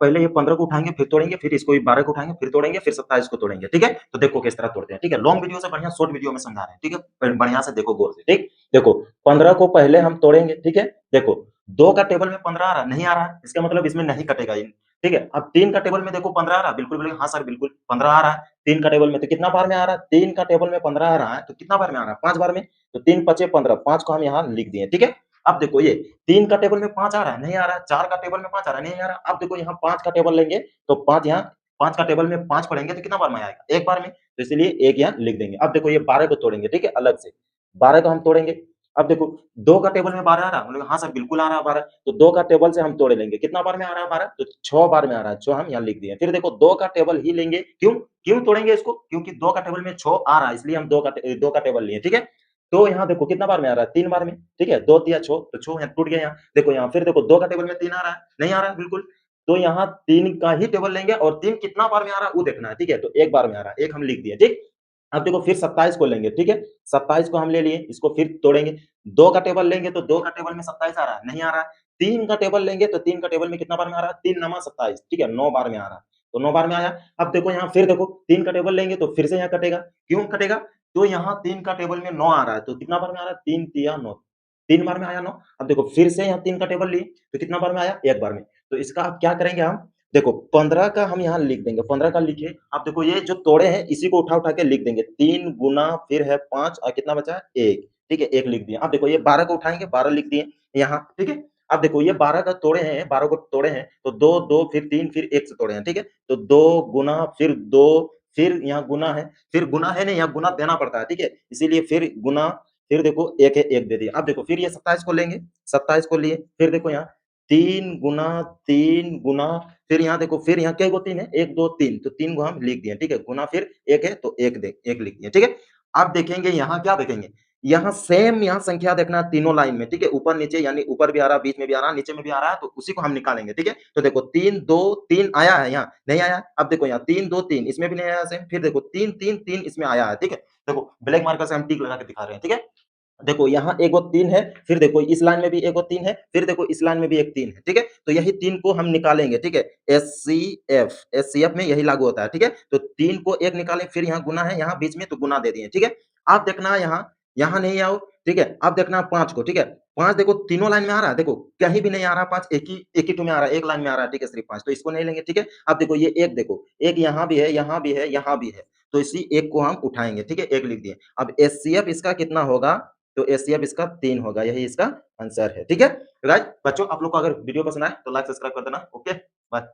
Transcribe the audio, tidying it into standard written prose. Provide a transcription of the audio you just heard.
पहले ये 15 को उठाएंगे फिर तोड़ेंगे, फिर इसको 12 को उठाएंगे फिर तोड़ेंगे, फिर 27 को तोड़ेंगे। ठीक है, तो देखो किस तरह तोड़ते हैं। ठीक है, लॉन्ग वीडियो से बढ़िया शॉर्ट वीडियो में समझा रहे हैं। ठीक है, बढ़िया से देखो गौर से। ठीक, देखो 15 को पहले हम तोड़ेंगे। ठीक है, देखो 2 का टेबल में 15 आ रहा, नहीं आ रहा, इसका मतलब इसमें नहीं कटेगा। ठीक है, अब 3 का टेबल में देखो 15 आ रहा, बिल्कुल बोलेंगे हाँ सर बिल्कुल 15 आ रहा है। 3 का टेबल में तो कितना बार में आ रहा है? 3 का टेबल में 15 आ रहा है, तो कितना बार में आ रहा है? 5 बार में। तो 3 पचे 15, 5 को हम यहाँ लिख दिए। ठीक है, अब देखो ये 3 का टेबल में 5 आ रहा है, नहीं आ रहा है। 4 का टेबल में 5 आ रहा है, नहीं आ रहा। अब देखो यहाँ 5 का टेबल लेंगे तो 5 यहाँ, 5 का टेबल में 5 पढ़ेंगे तो कितना बार में आएगा? एक बार में, तो इसलिए एक यहाँ लिख देंगे। अब देखो ये 12 को तोड़ेंगे। ठीक है, अलग से 12 को हम तोड़ेंगे। अब देखो 2 का टेबल में 12 आ रहा है, बोलेगा हाँ सर बिल्कुल आ रहा है 12, तो 2 का टेबल से हम तोड़ लेंगे। कितना बार में आ रहा है 12? तो 6 बार में आ रहा है, 6 हम यहाँ लिख दिए। फिर देखो 2 का टेबल ही लेंगे, क्यों क्यों तोड़ेंगे इसको? क्योंकि 2 का टेबल में 6 आ रहा है, इसलिए हम 2 का टेबल लिए। ठीक है, तो यहाँ देखो कितना बार में आ रहा है? 3 बार में। ठीक है, 2 तिया 6, तो 6 यहाँ टूट गया यहाँ। देखो यहाँ फिर देखो 2 का टेबल में 3 आ रहा है, नहीं आ रहा है बिल्कुल, तो यहाँ 3 का ही टेबल लेंगे और 3 कितना बार में आ रहा है वो देखना है। ठीक है, तो 1 बार में आ रहा है, 1 हम लिख दिए। ठीक, अब देखो फिर 27 को लेंगे। ठीक है, 27 को हम ले लिए, इसको फिर तोड़ेंगे। 2 का टेबल लेंगे तो 2 का टेबल में 27 आ रहा है, नहीं आ रहा है। 3 का टेबल लेंगे तो 3 का टेबल में कितना बार में आ रहा है? 3 नमा 27। ठीक है, 9 बार में आ रहा है, तो 9 बार में आया। अब देखो यहाँ फिर देखो 3 का टेबल लेंगे तो फिर से यहाँ कटेगा, क्यों कटेगा? तो यहाँ 3 का टेबल में 9 आ रहा है, तो कितना बार में आ रहा है? 3 तिया 9, 3 बार में आया 9। अब देखो फिर से यहाँ 3 का टेबल लिए, तो कितना बार में आया? 1 बार में। तो इसका अब क्या करेंगे हम? देखो 15 का हम यहाँ लिख देंगे, 15 का लिखे। अब देखो ये जो तोड़े हैं इसी को उठा-उठा के लिख देंगे। 3 गुना फिर है 5 और कितना बचा? 1। ठीक है, 1 लिख दिए। अब देखो ये 12 को उठाएँगे, 12 लिख दिए यहाँ। ठीक है, अब देखो ये 12 का तोड़े हैं, 12 को तोड़े हैं, तो 2, 2 फिर 3 फिर 1 से तोड़े हैं। ठीक है, तो 2 गुना फिर 2 फिर यहाँ गुना है, फिर गुना है नहीं, यहाँ गुना देना पड़ता है। ठीक है, इसीलिए फिर गुना, फिर देखो 1 है, 1 दे दिया। अब देखो फिर ये 27 को लेंगे, 27 को लिए, फिर देखो यहाँ 3 गुना 3 गुना, फिर यहाँ देखो, फिर यहाँ कै गो 3 है? 1, 2, 3, तो 3 को हम लिख दिए। ठीक है, गुना फिर 1 है तो 1 लिख दिए। ठीक है, अब देखेंगे यहाँ क्या देखेंगे? यहाँ सेम यहाँ संख्या देखना है तीनों लाइन में। ठीक है, ऊपर नीचे, यानी ऊपर भी आ रहा है, बीच में भी आ रहा है, नीचे में भी आ रहा है, तो उसी को हम निकालेंगे। ठीक है, तो देखो 3, 2, 3 आया है, यहाँ नहीं आया है। अब देखो यहाँ 3, 2, 3 इसमें भी नहीं आया सेम, फिर देखो 3, 3, 3 इसमें आया है। ठीक है, देखो ब्लैक मार्कर से हम टिक लगा के दिखा रहे हैं। ठीक है, देखो यहाँ एगो 3 है, फिर देखो इस लाइन में भी एगो 3 है, फिर देखो इस लाइन में भी एक 3 है। ठीक है, तो यही 3 को हम निकालेंगे। ठीक है, एचसीएफ में यही लागू होता है। ठीक है, तो 3 को 1 निकालें, फिर यहाँ गुना है, यहाँ बीच में तो गुना दे दिए। ठीक है, अब देखना है यहाँ, यहाँ नहीं आओ। ठीक है, अब देखना है 5 को। ठीक है, 5 देखो तीनों लाइन में आ रहा है, देखो कहीं भी नहीं आ रहा 5, एक ही टू में आ रहा है, एक लाइन में आ रहा है। ठीक है, सिर्फ 5, तो इसको नहीं लेंगे। ठीक है, अब देखो ये 1 देखो, 1 यहाँ भी है, यहाँ भी है, यहाँ भी है, तो इसी 1 को हम उठाएँगे। ठीक है, 1 लिख दिए। अब एचसीएफ इसका कितना होगा? तो एचसीएफ इसका 3 होगा, यही इसका आंसर है। ठीक है, राइट बच्चों, आप लोग को अगर वीडियो पसंद आए तो लाइक सब्सक्राइब कर देना। Okay, bye.